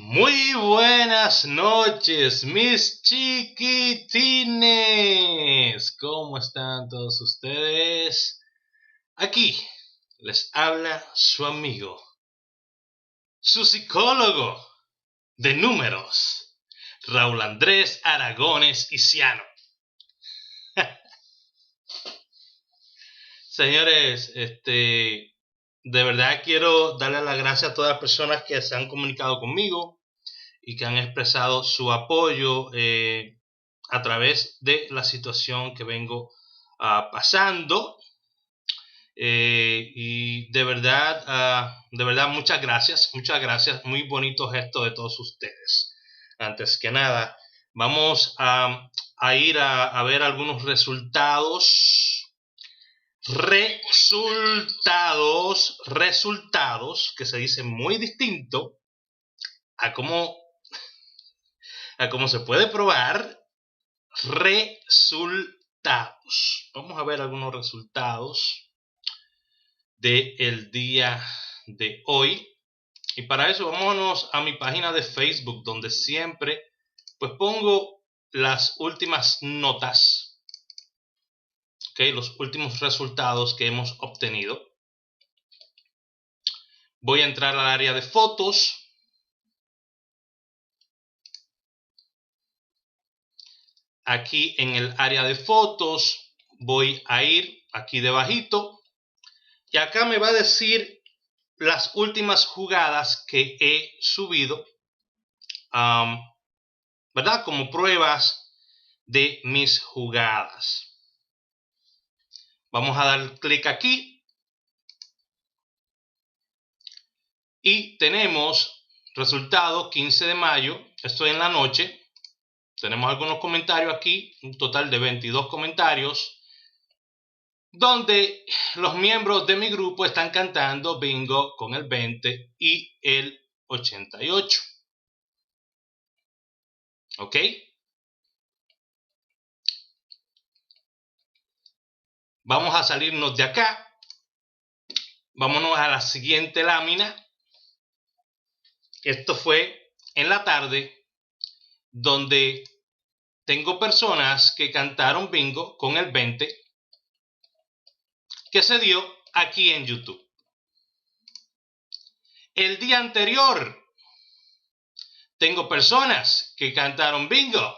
Muy buenas noches, mis chiquitines. ¿Cómo están todos ustedes? Aquí les habla su amigo, su psicólogo de números, Raúl Andrés Aragones Iciano. Señores, de verdad quiero darle las gracias a todas las personas que se han comunicado conmigo y que han expresado su apoyo a través de la situación que vengo pasando. Y de verdad, muchas gracias, muy bonito gesto de todos ustedes. Antes que nada, vamos a ir a ver algunos resultados, que se dice muy distinto a cómo se puede probar. Resultados. Vamos a ver algunos resultados del día de hoy. Y para eso vámonos a mi página de Facebook, donde siempre pues pongo las últimas notas, los últimos resultados que hemos obtenido. Voy a entrar al área de fotos. Aquí en el área de fotos voy a ir aquí debajito y acá me va a decir las últimas jugadas que he subido, ¿verdad? Como pruebas de mis jugadas. Vamos a dar clic aquí y tenemos resultado 15 de mayo, esto en la noche. Tenemos algunos comentarios aquí, un total de 22 comentarios, donde los miembros de mi grupo están cantando bingo con el 20 y el 88. ¿Ok? Vamos a salirnos de acá. Vámonos a la siguiente lámina. Esto fue en la tarde, donde tengo personas que cantaron bingo con el 20, que se dio aquí en YouTube. El día anterior, tengo personas que cantaron bingo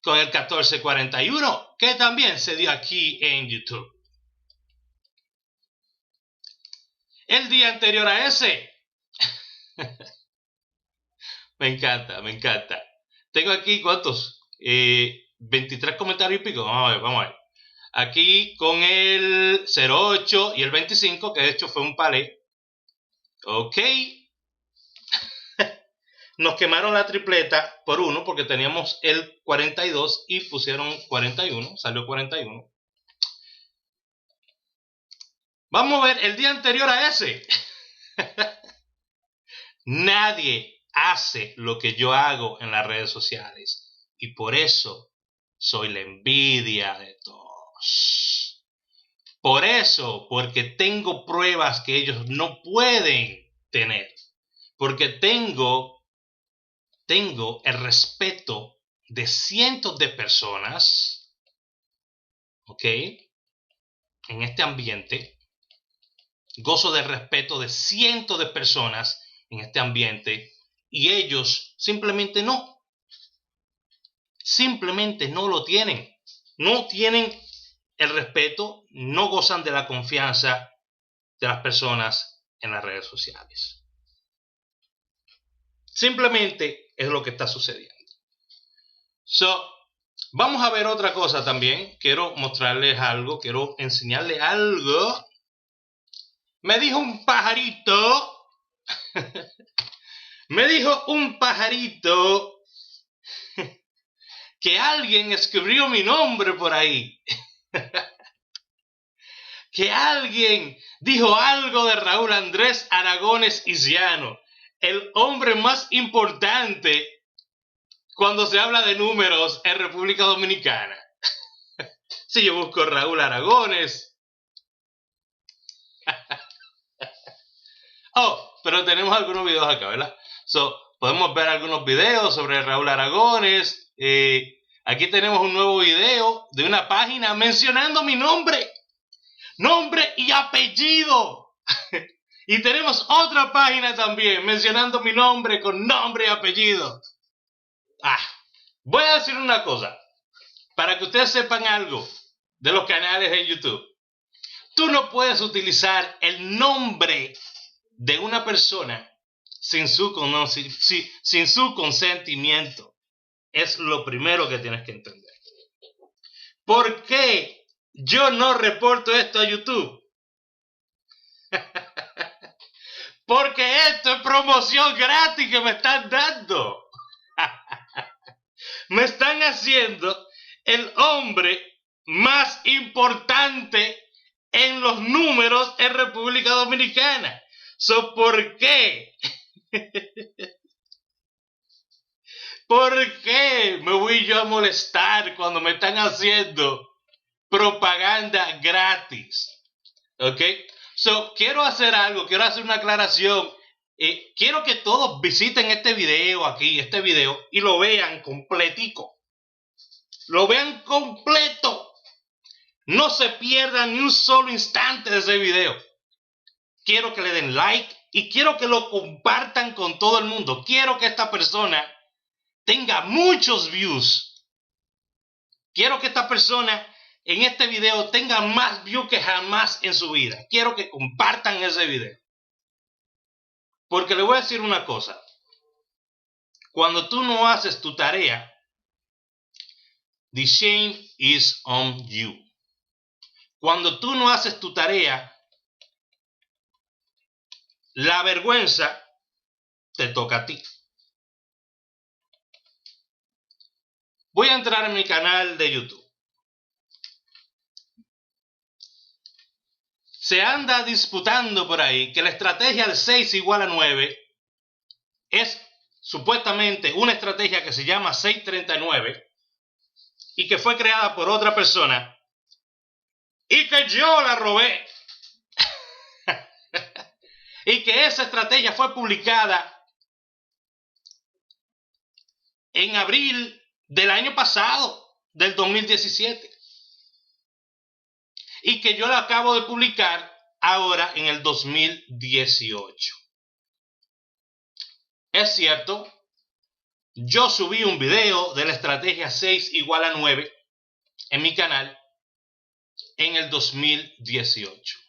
con el 1441, que también se dio aquí en YouTube. El día anterior a ese, me encanta. Tengo aquí, ¿cuántos? 23 comentarios y pico. Vamos a ver. Aquí con el 08 y el 25, que de hecho fue un palé. Ok. Nos quemaron la tripleta por 1 porque teníamos el 42 y pusieron 41, salió 41. Vamos a ver el día anterior a ese. Nadie hace lo que yo hago en las redes sociales y por eso soy la envidia de todos. Por eso, porque tengo pruebas que ellos no pueden tener, porque tengo el respeto de cientos de personas, ¿ok? En este ambiente, gozo del respeto de cientos de personas en este ambiente y ellos simplemente no lo tienen. No tienen el respeto, no gozan de la confianza de las personas en las redes sociales. Simplemente es lo que está sucediendo. Vamos a ver otra cosa también. Quiero mostrarles algo, quiero enseñarles algo. Me dijo un pajarito. Me dijo un pajarito que alguien escribió mi nombre por ahí. Que alguien dijo algo de Raúl Andrés Aragones Iciano, el hombre más importante cuando se habla de números en República Dominicana. Si yo busco Raúl Aragones. Pero tenemos algunos videos acá, ¿verdad? podemos ver algunos videos sobre Raúl Aragones. Aquí tenemos un nuevo video de una página mencionando mi nombre y apellido. Y tenemos otra página también mencionando mi nombre con nombre y apellido. Voy a decir una cosa, para que ustedes sepan algo de los canales en YouTube. Tú no puedes utilizar el nombre de una persona sin su consentimiento. Es lo primero que tienes que entender. ¿Por qué yo no reporto esto a YouTube? Porque esto es promoción gratis que me están dando. Me están haciendo el hombre más importante en los números en República Dominicana. ¿Por qué? ¿Por qué me voy yo a molestar cuando me están haciendo propaganda gratis? ¿Ok? Quiero hacer algo, quiero hacer una aclaración. Quiero que todos visiten este video y lo vean completico. Lo vean completo. No se pierdan ni un solo instante de ese video. Quiero que le den like y quiero que lo compartan con todo el mundo. Quiero que esta persona tenga muchos views. Quiero que esta persona en este video tenga más views que jamás en su vida. Quiero que compartan ese video. Porque le voy a decir una cosa. Cuando tú no haces tu tarea, the shame is on you. Cuando tú no haces tu tarea, la vergüenza te toca a ti. Voy a entrar en mi canal de YouTube. Se anda disputando por ahí que la estrategia del 6 igual a 9 es supuestamente una estrategia que se llama 639 y que fue creada por otra persona y que yo la robé. Y que esa estrategia fue publicada en abril del año pasado, del 2017. Y que yo la acabo de publicar ahora en el 2018. Es cierto, yo subí un video de la estrategia 6 igual a 9 en mi canal en el 2018.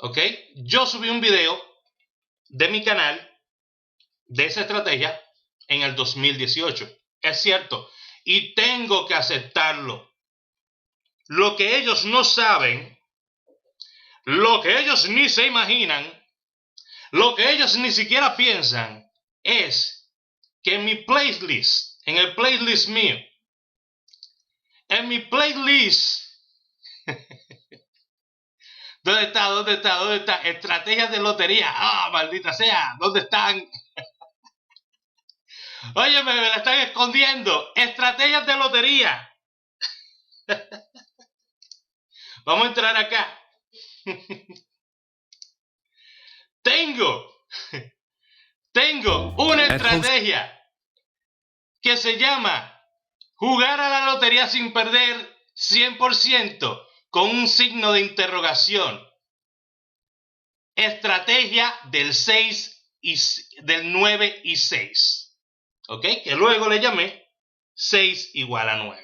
¿Ok? Yo subí un video de mi canal de esa estrategia en el 2018. Es cierto. Y tengo que aceptarlo. Lo que ellos no saben, lo que ellos ni se imaginan, lo que ellos ni siquiera piensan, es que en mi playlist, en el playlist mío, en mi playlist, ¿dónde está? Estrategias de lotería. Maldita sea, ¿dónde están? Oye, me la están escondiendo. Estrategias de lotería. Vamos a entrar acá. Tengo una estrategia que se llama jugar a la lotería sin perder 100% con un signo de interrogación. Estrategia del 6 y del 9 y 6. ¿Ok? Que luego le llamé 6 igual a 9.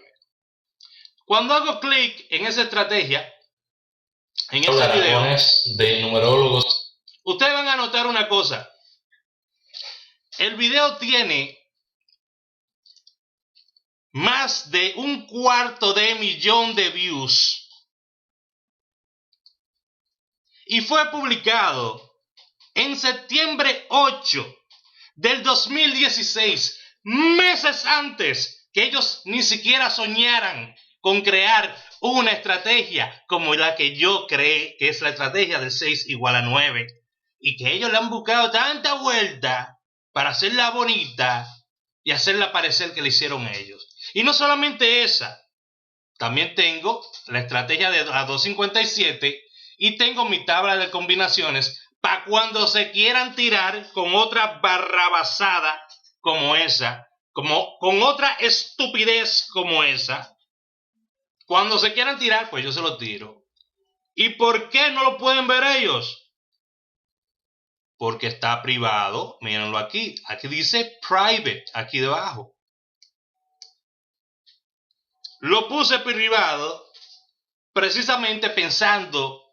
Cuando hago clic en esa estrategia, en ese video de numerólogos, ustedes van a notar una cosa. El video tiene más de 250,000 de views. Y fue publicado en septiembre 8 del 2016, meses antes que ellos ni siquiera soñaran con crear una estrategia como la que yo creé, que es la estrategia del 6 igual a 9, y que ellos le han buscado tanta vuelta para hacerla bonita y hacerla parecer que le hicieron ellos. Y no solamente esa, también tengo la estrategia de la 257 y tengo mi tabla de combinaciones para cuando se quieran tirar con otra barrabasada como esa, con otra estupidez como esa. Cuando se quieran tirar, pues yo se lo tiro. ¿Y por qué no lo pueden ver ellos? Porque está privado. Mírenlo aquí. Aquí dice private, aquí debajo. Lo puse privado precisamente pensando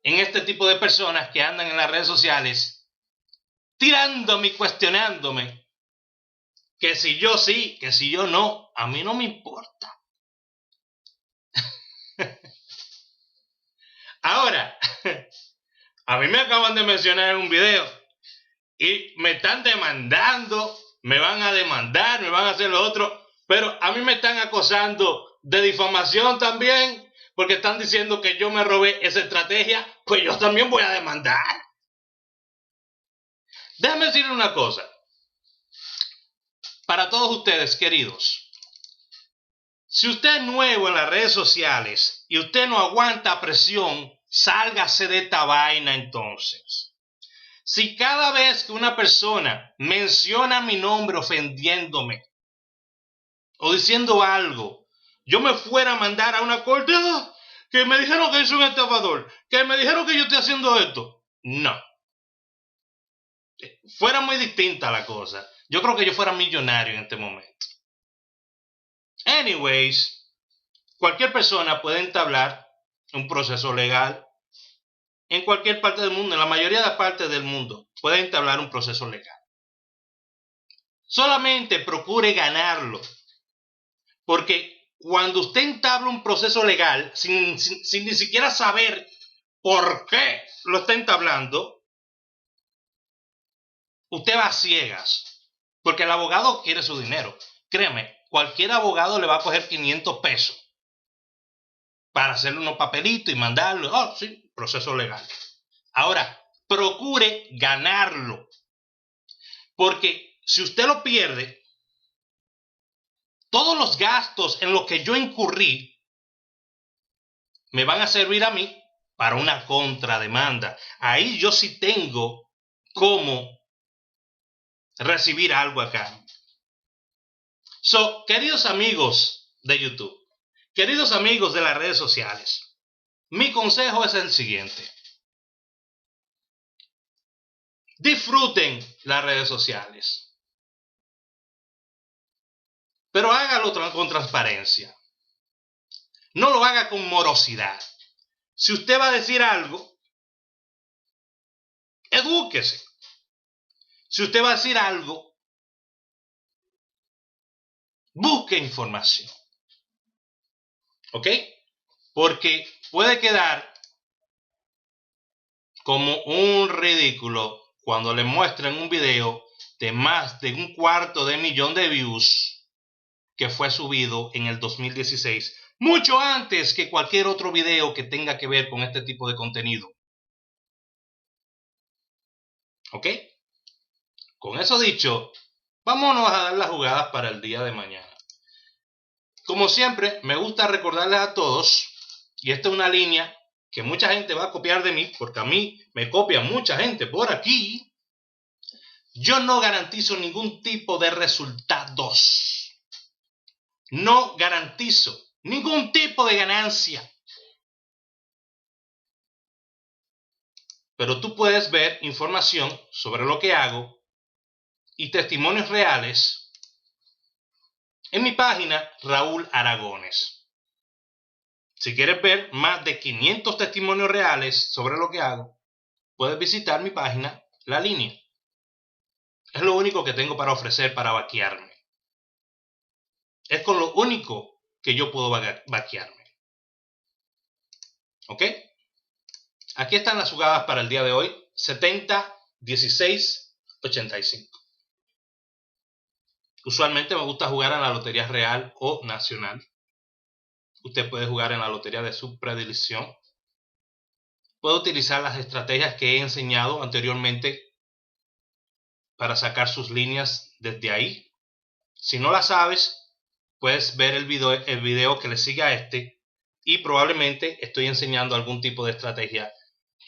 en este tipo de personas que andan en las redes sociales tirándome y cuestionándome que si yo sí, que si yo no, a mí no me importa. Ahora, a mí me acaban de mencionar en un video y me están demandando, me van a demandar, me van a hacer lo otro, pero a mí me están acosando de difamación también, porque están diciendo que yo me robé esa estrategia, pues yo también voy a demandar. Déjame decirle una cosa, para todos ustedes, queridos, si usted es nuevo en las redes sociales y usted no aguanta presión, sálgase de esta vaina entonces. Si cada vez que una persona menciona mi nombre ofendiéndome o diciendo algo, yo me fuera a mandar a una corte, que me dijeron que soy un estafador, que me dijeron que yo estoy haciendo esto. No. Fuera muy distinta la cosa. Yo creo que yo fuera millonario en este momento. Anyways, cualquier persona puede entablar un proceso legal en cualquier parte del mundo, en la mayoría de las partes del mundo, puede entablar un proceso legal. Solamente procure ganarlo, porque cuando usted entabla un proceso legal sin ni siquiera saber por qué lo está entablando, usted va a ciegas, porque el abogado quiere su dinero. Créame, cualquier abogado le va a coger 500 pesos para hacerle unos papelitos y mandarlo. Oh, sí, proceso legal. Ahora, procure ganarlo, porque si usted lo pierde, todos los gastos en los que yo incurrí me van a servir a mí para una contrademanda. Ahí yo sí tengo cómo recibir algo acá. So, queridos amigos de YouTube, queridos amigos de las redes sociales, mi consejo es el siguiente. Disfruten las redes sociales, pero hágalo con transparencia. No lo haga con morosidad. Si usted va a decir algo, edúquese. Si usted va a decir algo, busque información. ¿Ok? Porque puede quedar como un ridículo cuando le muestren un video de más de 250,000 de views que fue subido en el 2016, mucho antes que cualquier otro video que tenga que ver con este tipo de contenido. ¿Ok? Con eso dicho, vámonos a dar las jugadas para el día de mañana. Como siempre, me gusta recordarles a todos, y esta es una línea que mucha gente va a copiar de mí, porque a mí me copia mucha gente por aquí. Yo no garantizo ningún tipo de resultados. No garantizo ningún tipo de ganancia. Pero tú puedes ver información sobre lo que hago y testimonios reales en mi página Raúl Aragones. Si quieres ver más de 500 testimonios reales sobre lo que hago, puedes visitar mi página La Línea. Es lo único que tengo para ofrecer para vaquearme. Es con lo único que yo puedo vaquearme. ¿Ok? Aquí están las jugadas para el día de hoy. 70, 16, 85. Usualmente me gusta jugar en la lotería real o nacional. Usted puede jugar en la lotería de su predilección. Puede utilizar las estrategias que he enseñado anteriormente para sacar sus líneas desde ahí. Si no las sabes, puedes ver el video que le sigue a este, y probablemente estoy enseñando algún tipo de estrategia.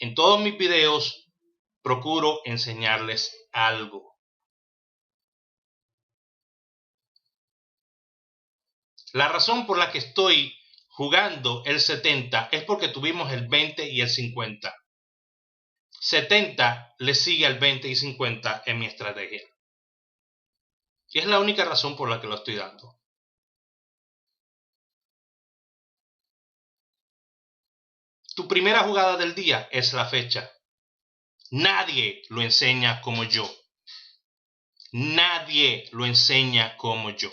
En todos mis videos procuro enseñarles algo. La razón por la que estoy jugando el 70 es porque tuvimos el 20 y el 50. 70 le sigue al 20 y 50 en mi estrategia. Y es la única razón por la que lo estoy dando. Tu primera jugada del día es la fecha. Nadie lo enseña como yo. Nadie lo enseña como yo.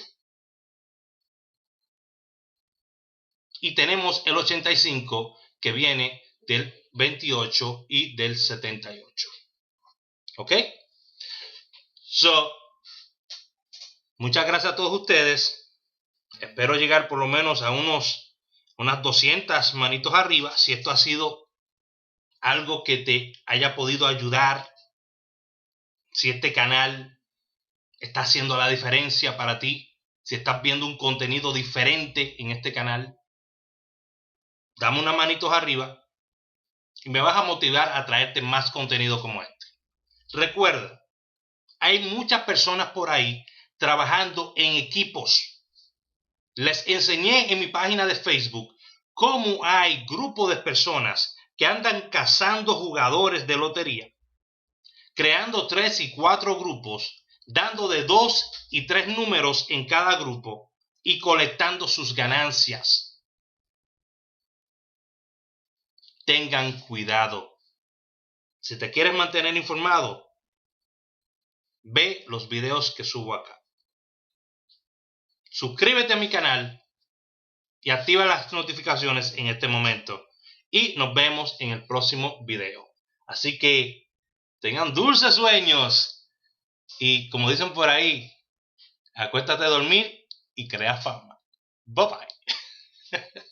Y tenemos el 85 que viene del 28 y del 78. ¿Ok? Muchas gracias a todos ustedes. Espero llegar por lo menos a unas 200 manitos arriba. Si esto ha sido algo que te haya podido ayudar, si este canal está haciendo la diferencia para ti, si estás viendo un contenido diferente en este canal, dame unas manitos arriba y me vas a motivar a traerte más contenido como este. Recuerda, hay muchas personas por ahí trabajando en equipos. Les enseñé en mi página de Facebook cómo hay grupos de personas que andan cazando jugadores de lotería, creando 3 y 4 grupos, dando de 2 y 3 números en cada grupo y colectando sus ganancias. Tengan cuidado. Si te quieres mantener informado, ve los videos que subo acá. Suscríbete a mi canal y activa las notificaciones en este momento. Y nos vemos en el próximo video. Así que tengan dulces sueños. Y como dicen por ahí, acuéstate a dormir y crea fama. Bye bye.